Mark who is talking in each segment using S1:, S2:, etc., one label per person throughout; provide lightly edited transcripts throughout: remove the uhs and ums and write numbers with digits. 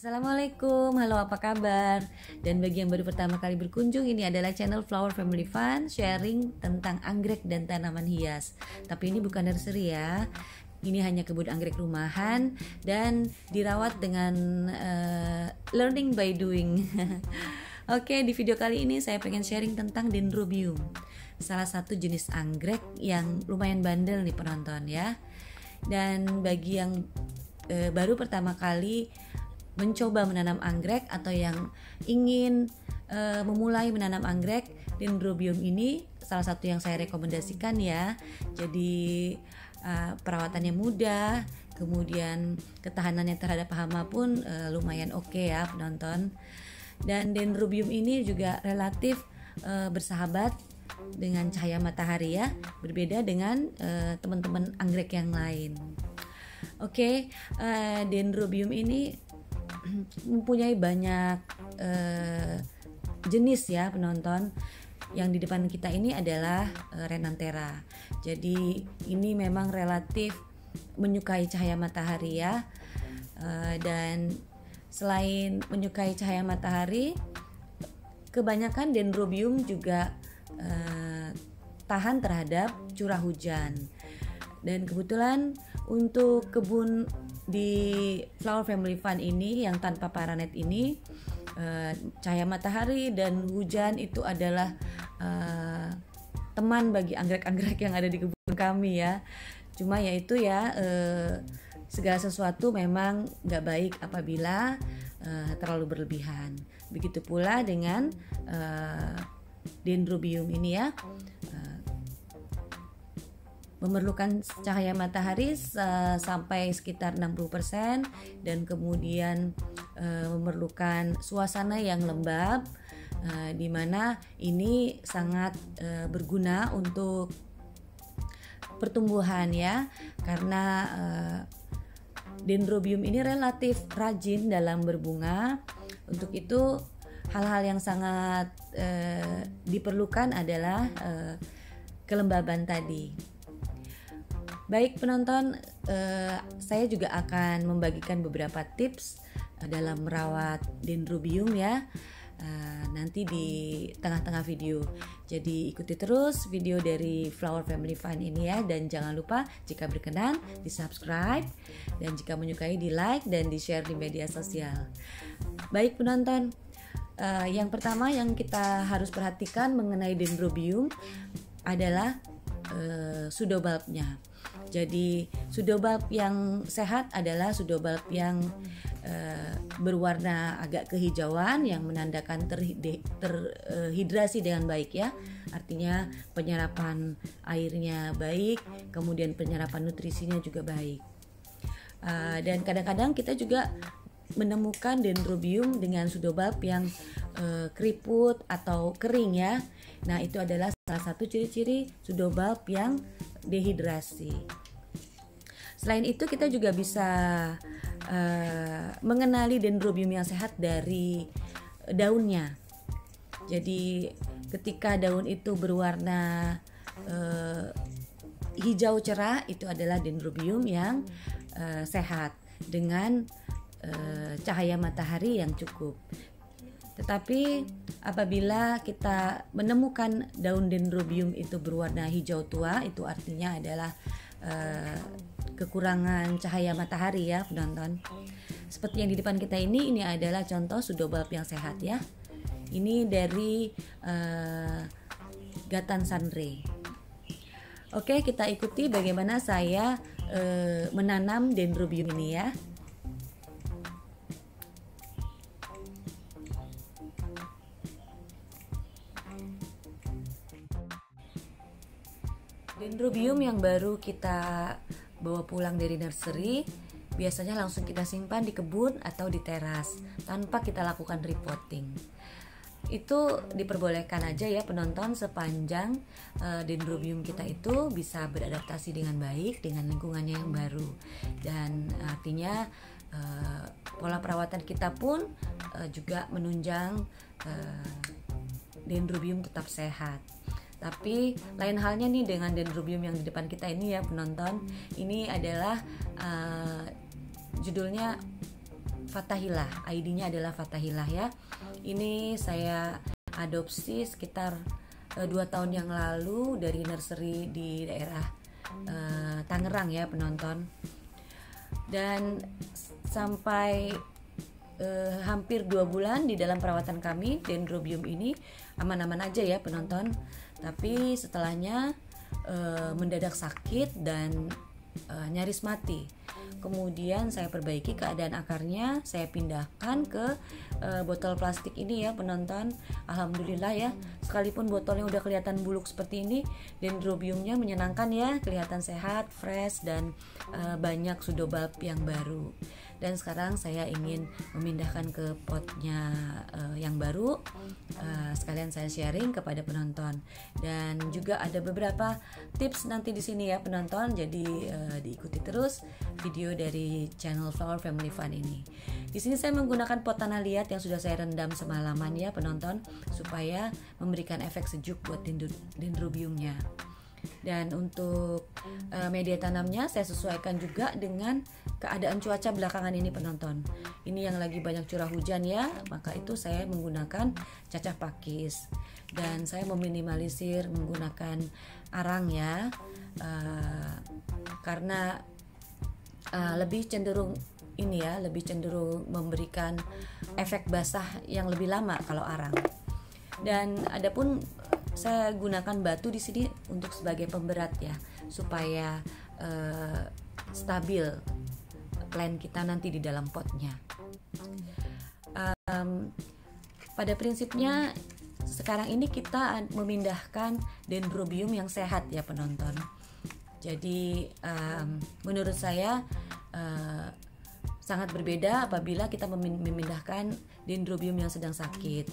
S1: Assalamualaikum, halo apa kabar? Dan bagi yang baru pertama kali berkunjung, ini adalah channel Flower Family Fun, sharing tentang anggrek dan tanaman hias. Tapi ini bukan nursery ya, ini hanya kebun anggrek rumahan dan dirawat dengan learning by doing. Oke, di video kali ini saya pengen sharing tentang Dendrobium, salah satu jenis anggrek yang lumayan bandel nih penonton ya. Dan bagi yang baru pertama kali mencoba menanam anggrek atau yang ingin memulai menanam anggrek, Dendrobium ini salah satu yang saya rekomendasikan ya. Jadi perawatannya mudah, kemudian ketahanannya terhadap hama pun lumayan oke ya penonton. Dan Dendrobium ini juga relatif bersahabat dengan cahaya matahari ya, berbeda dengan teman-teman anggrek yang lain. Oke, Dendrobium ini mempunyai banyak jenis ya penonton. Yang di depan kita ini adalah Renanthera. Jadi ini memang relatif menyukai cahaya matahari ya. Dan selain menyukai cahaya matahari, kebanyakan Dendrobium juga tahan terhadap curah hujan. Dan kebetulan untuk kebun di Flower Family Fun ini yang tanpa paranet ini, cahaya matahari dan hujan itu adalah teman bagi anggrek-anggrek yang ada di kebun kami ya. Cuma ya itu ya, segala sesuatu memang gak baik apabila terlalu berlebihan. Begitu pula dengan Dendrobium ini ya, memerlukan cahaya matahari sampai sekitar 60% dan kemudian memerlukan suasana yang lembab, di mana ini sangat berguna untuk pertumbuhan ya, karena Dendrobium ini relatif rajin dalam berbunga. Untuk itu hal-hal yang sangat diperlukan adalah kelembaban tadi. Baik penonton, saya juga akan membagikan beberapa tips dalam merawat Dendrobium ya, nanti di tengah-tengah video. Jadi ikuti terus video dari Flower Family Fun ini ya, dan jangan lupa jika berkenan di subscribe, dan jika menyukai di like dan di share di media sosial. Baik penonton, yang pertama yang kita harus perhatikan mengenai Dendrobium adalah pseudobulbnya. Jadi pseudobulb yang sehat adalah pseudobulb yang berwarna agak kehijauan, yang menandakan terhidrasi dengan baik ya. Artinya penyerapan airnya baik, kemudian penyerapan nutrisinya juga baik. Dan kadang-kadang kita juga menemukan Dendrobium dengan pseudobulb yang keriput atau kering ya. Nah, itu adalah salah satu ciri-ciri pseudobulb yang dehidrasi. Selain itu kita juga bisa mengenali Dendrobium yang sehat dari daunnya. Jadi ketika daun itu berwarna hijau cerah, itu adalah Dendrobium yang sehat dengan cahaya matahari yang cukup. Tetapi apabila kita menemukan daun Dendrobium itu berwarna hijau tua, itu artinya adalah kekurangan cahaya matahari ya penonton. Seperti yang di depan kita ini adalah contoh pseudobulb yang sehat ya. Ini dari Gatan Sunray. Oke, kita ikuti bagaimana saya menanam Dendrobium ini ya. Dendrobium yang baru kita bawa pulang dari nursery biasanya langsung kita simpan di kebun atau di teras tanpa kita lakukan repotting. Itu diperbolehkan aja ya penonton, sepanjang Dendrobium kita itu bisa beradaptasi dengan baik dengan lingkungannya yang baru. Dan artinya pola perawatan kita pun juga menunjang Dendrobium tetap sehat. Tapi lain halnya nih dengan Dendrobium yang di depan kita ini ya penonton. Ini adalah judulnya Fathahilah. ID-nya adalah Fathahilah ya. Ini saya adopsi sekitar 2 tahun yang lalu dari nursery di daerah Tangerang ya penonton. Dan sampai hampir 2 bulan di dalam perawatan kami, Dendrobium ini aman-aman aja ya penonton. Tapi setelahnya mendadak sakit dan nyaris mati. Kemudian saya perbaiki keadaan akarnya, saya pindahkan ke botol plastik ini ya penonton. Alhamdulillah ya, sekalipun botolnya udah kelihatan buluk seperti ini, Dendrobiumnya menyenangkan ya, kelihatan sehat, fresh, dan banyak pseudobulb yang baru. Dan sekarang saya ingin memindahkan ke potnya yang baru. Sekalian saya sharing kepada penonton. Dan juga ada beberapa tips nanti di sini ya penonton. Jadi diikuti terus video dari channel Flower Family Fun ini. Di sini saya menggunakan pot tanah liat yang sudah saya rendam semalaman ya penonton, supaya memberikan efek sejuk buat dendrobiumnya. Dan untuk media tanamnya saya sesuaikan juga dengan keadaan cuaca belakangan ini penonton. Ini yang lagi banyak curah hujan ya, maka itu saya menggunakan cacah pakis. Dan saya meminimalisir menggunakan arang ya, karena lebih cenderung ini ya, lebih cenderung memberikan efek basah yang lebih lama kalau arang. Dan adapun saya gunakan batu di sini untuk sebagai pemberat ya, supaya stabil plant kita nanti di dalam potnya. Pada prinsipnya sekarang ini kita memindahkan dendrobium yang sehat ya penonton. Jadi menurut saya sangat berbeda apabila kita memindahkan dendrobium yang sedang sakit.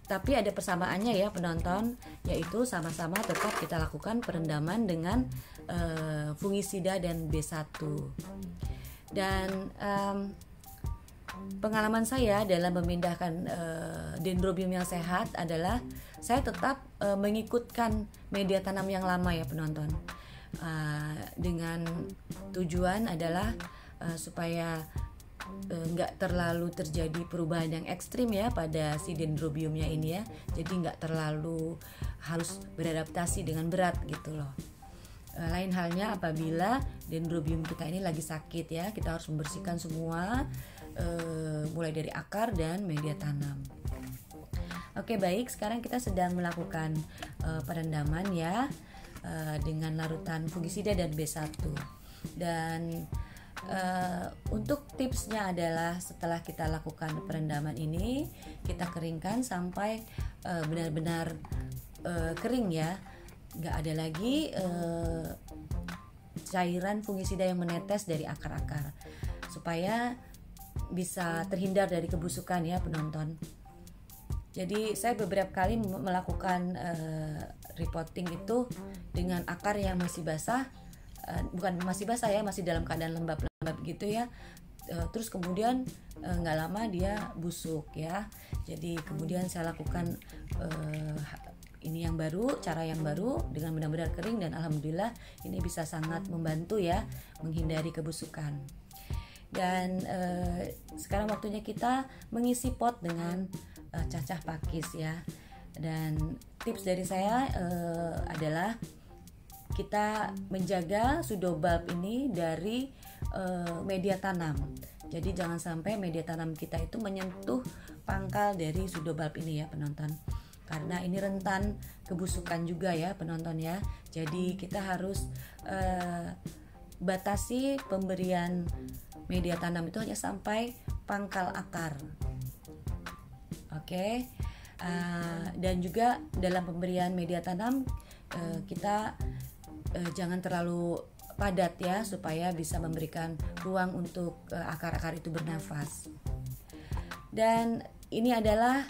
S1: Tapi ada persamaannya ya penonton, yaitu sama-sama tetap kita lakukan perendaman dengan fungisida dan B1. Dan pengalaman saya dalam memindahkan dendrobium yang sehat adalah saya tetap mengikutkan media tanam yang lama ya penonton, dengan tujuan adalah supaya nggak terlalu terjadi perubahan yang ekstrim ya pada si dendrobiumnya ini ya. Jadi nggak terlalu harus beradaptasi dengan berat gitu loh. Lain halnya apabila dendrobium kita ini lagi sakit ya, kita harus membersihkan semua mulai dari akar dan media tanam. Oke baik, sekarang kita sedang melakukan perendaman ya, dengan larutan fungisida dan B1. Dan untuk tipsnya adalah setelah kita lakukan perendaman ini, kita keringkan sampai benar-benar kering ya, nggak ada lagi cairan fungisida yang menetes dari akar-akar, supaya bisa terhindar dari kebusukan ya penonton. Jadi saya beberapa kali melakukan repotting itu dengan akar yang masih basah, bukan masih basah ya, masih dalam keadaan lembab gitu ya. Terus kemudian nggak lama dia busuk ya. Jadi kemudian saya lakukan ini yang baru, cara yang baru dengan benar-benar kering, dan alhamdulillah ini bisa sangat membantu ya menghindari kebusukan. Dan sekarang waktunya kita mengisi pot dengan cacah pakis ya. Dan tips dari saya adalah kita menjaga pseudobulb ini dari media tanam. Jadi jangan sampai media tanam kita itu menyentuh pangkal dari pseudobulb ini ya penonton, karena ini rentan kebusukan juga ya penonton ya. Jadi kita harus batasi pemberian media tanam itu hanya sampai pangkal akar. Oke. Dan juga dalam pemberian media tanam kita jangan terlalu padat ya, supaya bisa memberikan ruang untuk akar-akar itu bernafas. Dan ini adalah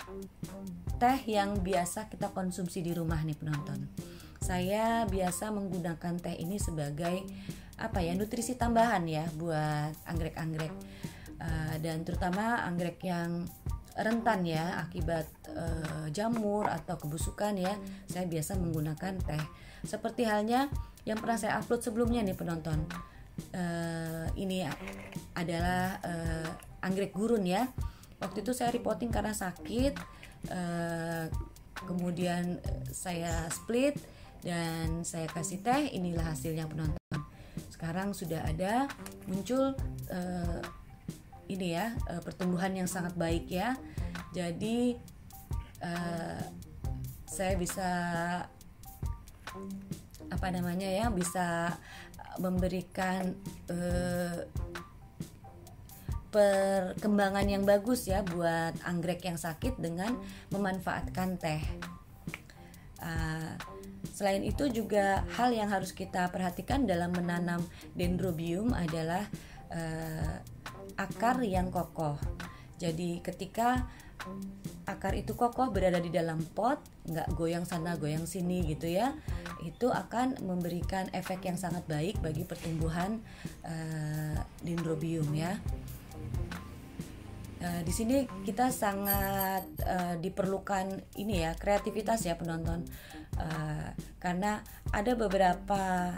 S1: teh yang biasa kita konsumsi di rumah nih penonton. Saya biasa menggunakan teh ini sebagai nutrisi tambahan ya buat anggrek-anggrek, dan terutama anggrek yang rentan ya akibat jamur atau kebusukan ya. Saya biasa menggunakan teh seperti halnya yang pernah saya upload sebelumnya nih penonton. ini adalah anggrek gurun ya. Waktu itu saya repotting karena sakit, kemudian saya split dan saya kasih teh. Inilah hasilnya penonton. Sekarang sudah ada muncul ini ya, pertumbuhan yang sangat baik ya. Jadi saya bisa bisa memberikan perkembangan yang bagus ya buat anggrek yang sakit dengan memanfaatkan teh. Selain itu juga hal yang harus kita perhatikan dalam menanam dendrobium adalah akar yang kokoh. Jadi ketika akar itu kokoh berada di dalam pot, nggak goyang sana goyang sini gitu ya, itu akan memberikan efek yang sangat baik bagi pertumbuhan dendrobium ya. Di sini kita sangat diperlukan ini ya, kreativitas ya penonton, karena ada beberapa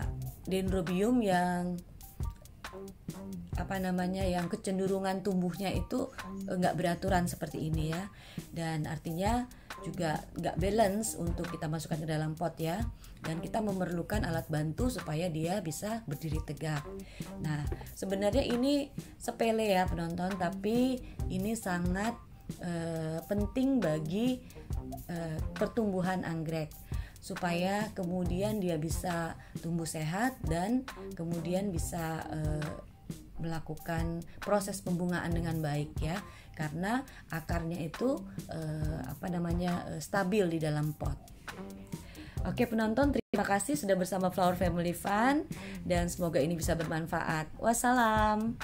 S1: dendrobium yang yang kecenderungan tumbuhnya itu nggak beraturan seperti ini ya, dan artinya juga nggak balance untuk kita masukkan ke dalam pot ya, dan kita memerlukan alat bantu supaya dia bisa berdiri tegak. Nah, sebenarnya ini sepele ya penonton, tapi ini sangat penting bagi pertumbuhan anggrek supaya kemudian dia bisa tumbuh sehat dan kemudian bisa melakukan proses pembungaan dengan baik ya, karena akarnya itu stabil di dalam pot. Oke penonton, terima kasih sudah bersama Flower Family Fun dan semoga ini bisa bermanfaat. Wassalam.